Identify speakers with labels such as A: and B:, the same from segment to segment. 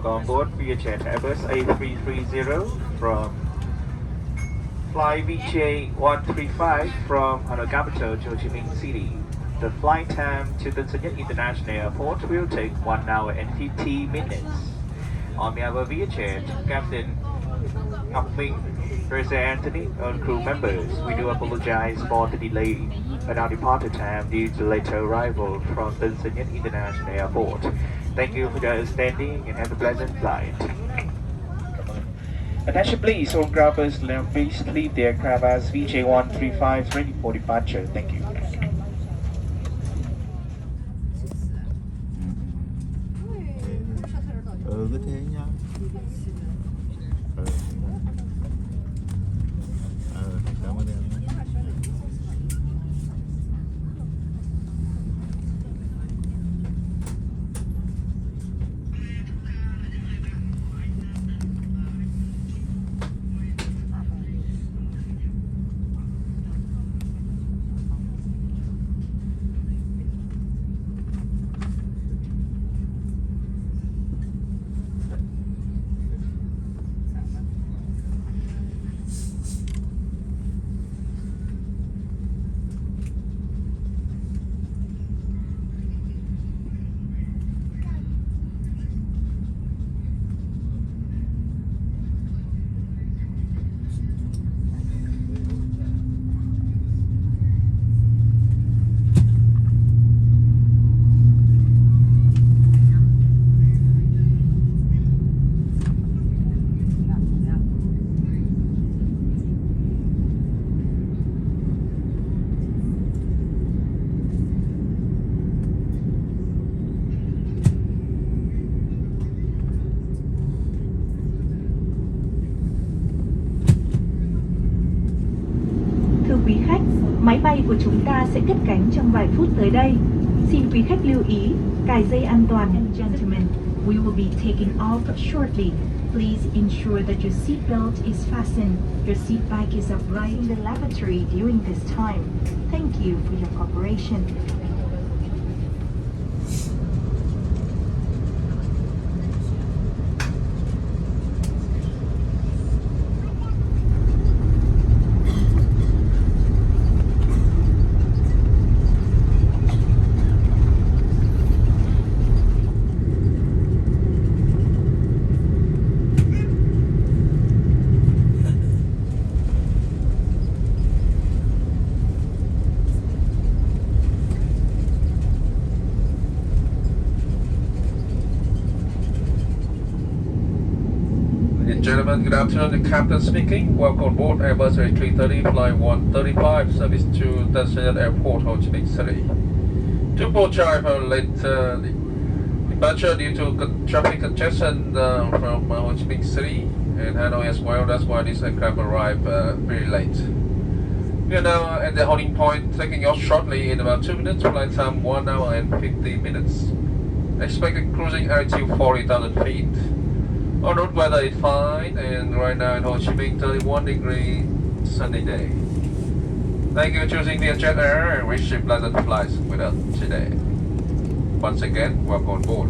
A: Welcome on board VietJet Airbus A330 from flight VJ135 from Hanoi capital to Ho Chi Minh City. The flight time to the International Airport will take 1 hour and 50 minutes. On behalf of VietJet, Captain Ngọc Minh, First Anthony, and crew members, we do apologize for the delay in our departure time due to later arrival from the International Airport. Thank you for your understanding and have a pleasant flight. Attention please, all grabbers, please leave the aircraft as VJ135 ready for departure. Thank you.
B: Cứ thế nhá. Cảm ơn em.
C: Quý khách, máy bay của chúng ta sẽ cất cánh trong vài phút tới đây. Xin quý khách lưu ý, cài dây an toàn. Gentlemen, we will be taking off shortly. Please ensure that your seat belt is fastened, your seat back is upright in the lavatory during this time. Thank you for your cooperation.
D: Gentlemen, good afternoon. The captain speaking. Welcome on board Airbus A330 flight 135 service to Destination Airport, Ho Chi Minh City. To apologize for late departure due to traffic congestion from Ho Chi Minh City and Hanoi as well. That's why this aircraft arrived very late. We are now at the holding point, taking off shortly in about 2 minutes. Flight time 1 hour and 50 minutes. Expected cruising altitude 40,000 feet. En route weather is fine, and right now in Ho Chi Minh, 31 degree, sunny day. Thank you for choosing VietJet Air and wish you pleasant flights with us today. Once again, welcome on board.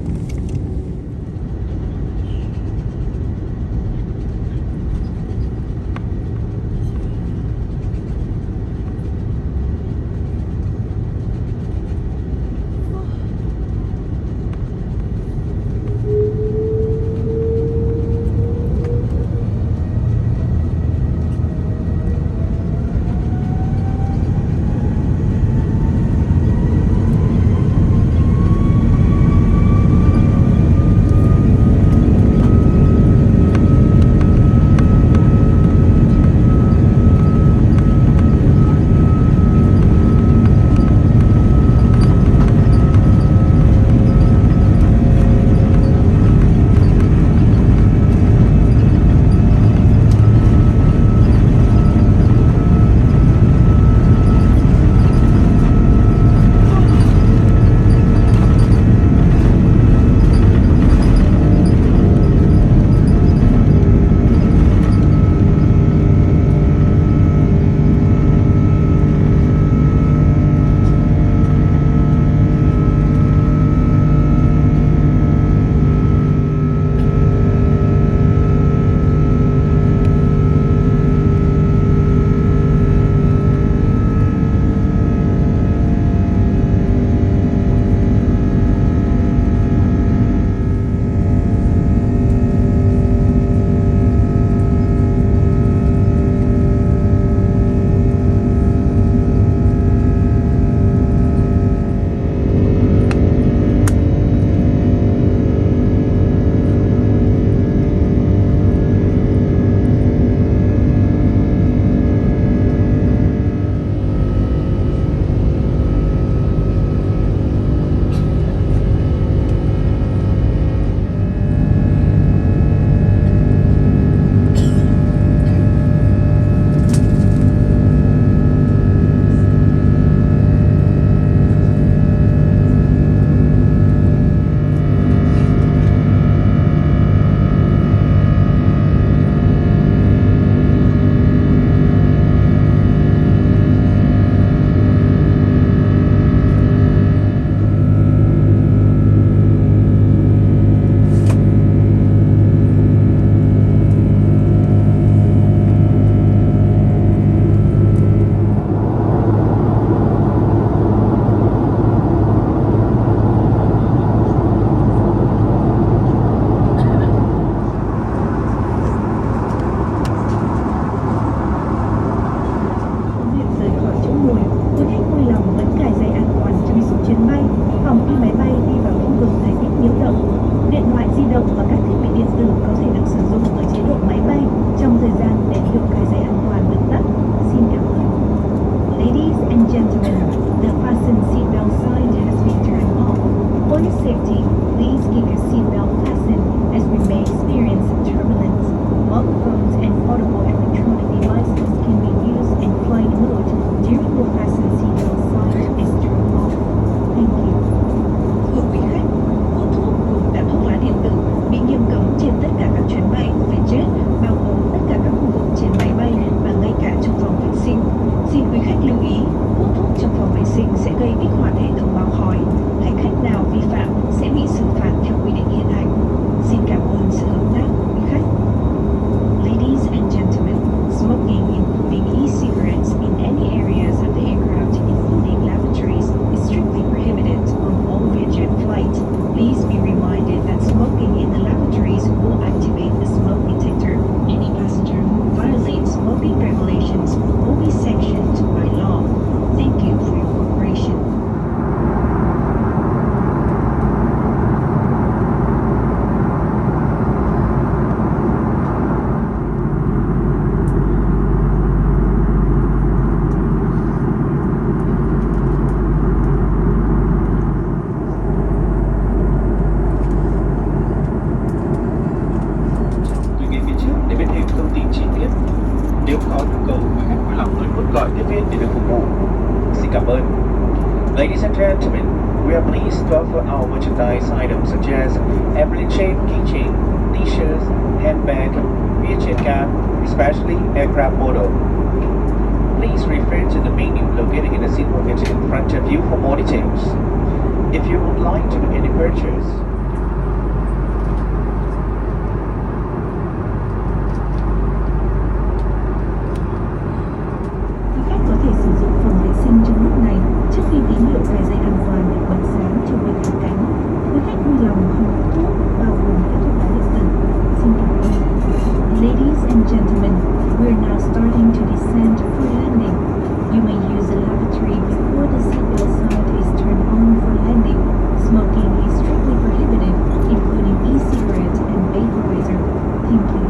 C: Please keep your seatbelt fastened as we may experience turbulence. Mobile phones and portable electronic devices can be used in flight mode during the fasten seatbelt sign is turned off. Thank you. Thưa quý khách, hút thuốc cùng cả thuốc lá điện tử bị nghiêm cấm trên tất cả các chuyến bay của VietJet, bao gồm tất cả các khu vực trên máy bay và ngay cả trong phòng vệ sinh. Xin quý khách lưu ý, hút thuốc trong phòng vệ sinh sẽ gây kích hoạt hệ thống báo khói. Hành khách nào vi phạm sẽ bị xử phạt theo quy định hiện hành. Xin cảm ơn sự hợp tác của quý khách. Ladies and gentlemen, smoking, including e-cigarettes, in any areas of the aircraft, including lavatories, is strictly prohibited on all VietJet flights. Please be reminded that smoking in the lavatories will activate the smoke detector. Any passenger who violates smoking regulations will be sanctioned by law. Thank you for your cooperation.
A: Tuy nhiên phía trước để biết thêm thông tin chi tiết, nếu có nhu cầu, quý khách vui lòng ấn nút gọi tiếp viên để được phục vụ. Xin cảm ơn. Ladies and gentlemen, we are pleased to offer our merchandise items such as everyday chain, keychain, t-shirts, handbag, VietJet card, especially aircraft model. Please refer to the menu located in the seat pocket in front of you for more details. If you would like to make any purchase,
C: Quý khách có thể sử dụng phòng vệ sinh trong lúc này trước khi tín hiệu cài dây an toàn được bật sáng trong việc hạ cánh. Quý khách vui lòng không hút thuốc, bao gồm cả thuốc lá điện tử. Xin cảm ơn. Ladies and gentlemen, we are now starting to descend for landing. You may use the lavatory before the seatbelt sign is turned on for landing. Smoking is strictly prohibited, including e-cigarettes and vaporizer. Thank you.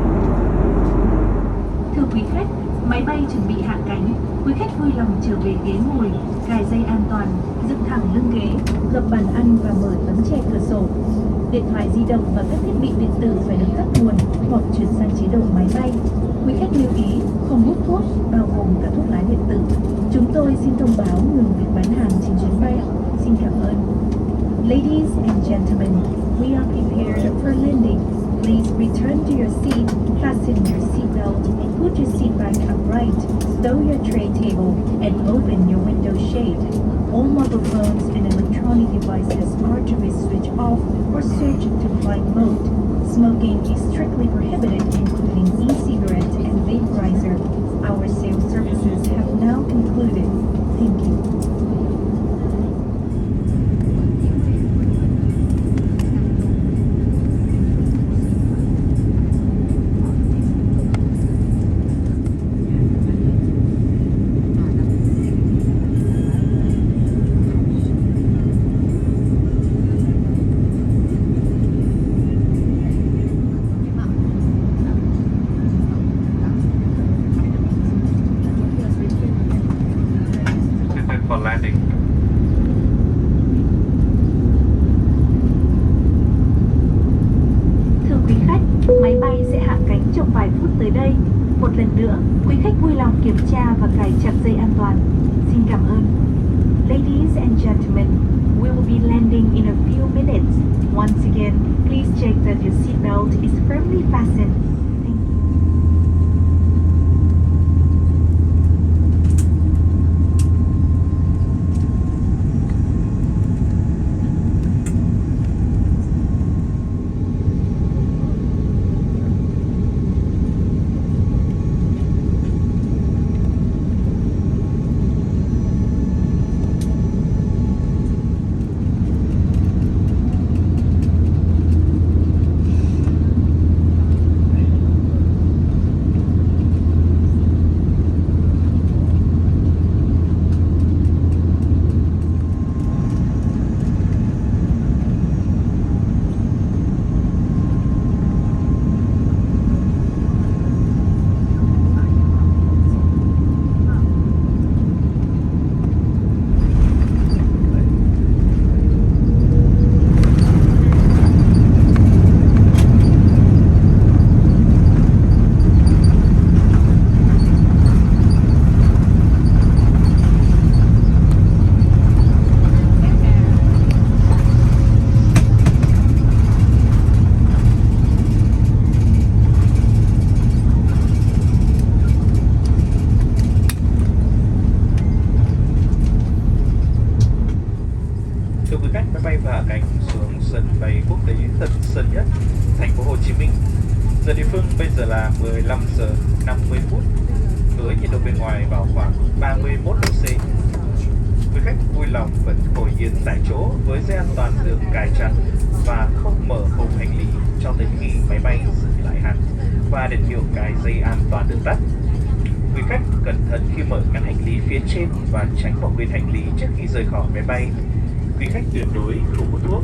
C: Thưa quý khách, máy bay chuẩn bị hạ cánh. Quý khách vui lòng trở về ghế ngồi, cài dây an toàn, dựng thẳng lưng ghế, gập bàn ăn và mở tấm che cửa sổ. Điện thoại di động và các thiết bị điện tử phải được tắt nguồn hoặc chuyển sang chế độ máy bay. Quý khách lưu ý không hút thuốc, bao gồm cả thuốc lá điện tử. Chúng tôi xin thông báo ngừng việc bán hàng trên chuyến bay. Xin cảm ơn. Ladies and gentlemen, we are prepared for landing. Please return to your seat, fasten your seatbelt, put your seat back upright, stow your tray table, and open your window shade. All mobile phones and electronic devices are to be switched off or switched to flight mode. Smoking is strictly prohibited, including e-cigarettes and vaporizer. Our sales services have now concluded. Thank you.
A: for landing.
C: Thưa quý khách, máy bay sẽ hạ cánh trong vài phút tới đây. Một lần nữa, quý khách vui lòng kiểm tra và cài chặt dây an toàn. Xin cảm ơn. Ladies and gentlemen, we will be landing in a few minutes. Once again, please check that your seatbelt is firmly fastened. Thank you.
A: sân bay quốc tế Tân Sơn Nhất, thành phố Hồ Chí Minh. Giờ địa phương bây giờ là 15 giờ 50 phút với nhiệt độ bên ngoài vào khoảng 31 độ C. Quý khách vui lòng vẫn ngồi yên tại chỗ với dây an toàn được cài chặt và không mở hộp hành lý cho tới khi máy bay dừng lại hẳn và đèn hiệu cài dây an toàn được tắt. Quý khách cẩn thận khi mở ngăn hành lý phía trên và tránh bỏ quên hành lý trước khi rời khỏi máy bay. Quý khách tuyệt đối không hút thuốc.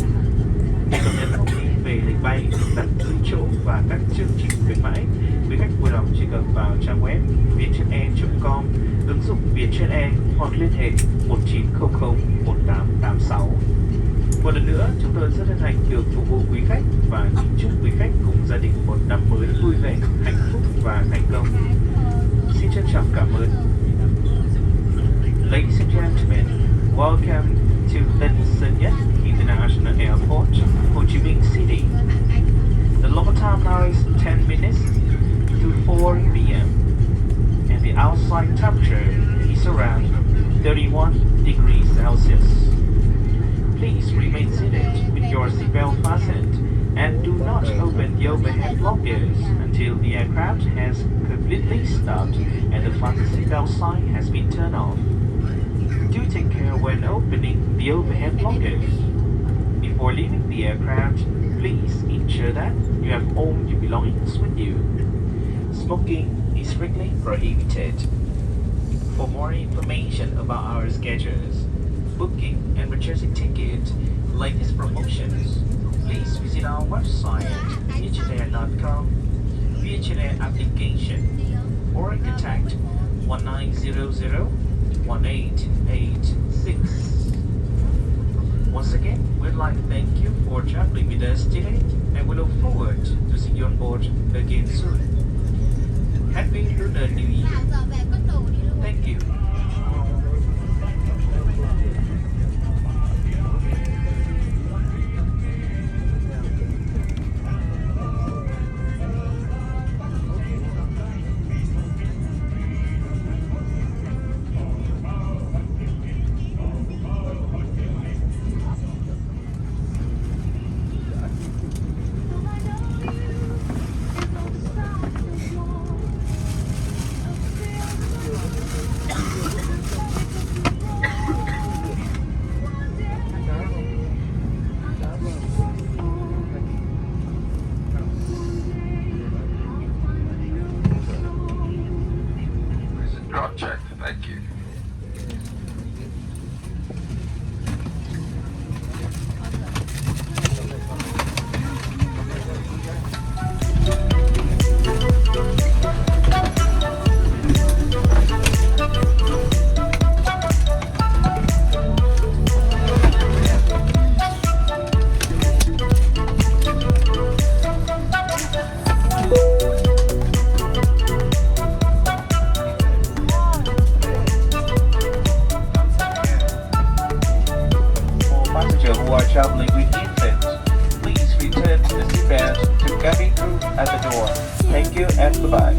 A: Để cập nhật thông tin về lịch bay, đặt giữ chỗ và các chương trình khuyến mãi, quý khách vui lòng truy cập vào trang web vietjetair.com, ứng dụng VietJet Air hoặc liên hệ 1900 1886. Một lần nữa, chúng tôi rất hân hạnh được phục vụ quý khách và chúc quý khách cùng gia đình một năm mới vui vẻ, hạnh phúc và thành công. Xin trân trọng cảm ơn. Ladies and gentlemen, welcome to Tân Sơn Nhất International Airport, Ho Chi Minh City. The local time now is 10 minutes to 4 p.m. and the outside temperature is around 31 degrees Celsius. Please remain seated with your seatbelt fastened and do not open the overhead lockers until the aircraft has completely stopped and the front seatbelt sign has been turned off. Do take care when opening the overhead lockers. Before leaving the aircraft, please ensure that you have all your belongings with you. Smoking is strictly prohibited. For more information about our schedules, booking and purchasing tickets, latest promotions, please visit our website vietjetair.com, VietJet Air application, or contact 1900 1886. Once again, we'd like to thank you for traveling with us today, and we look forward to seeing you on board again soon. Happy Lunar New Year. Thank you.
D: Drop check. Thank you.
A: Who are traveling with infants, please return the seatbelt to cabin crew at the door. Thank you and goodbye.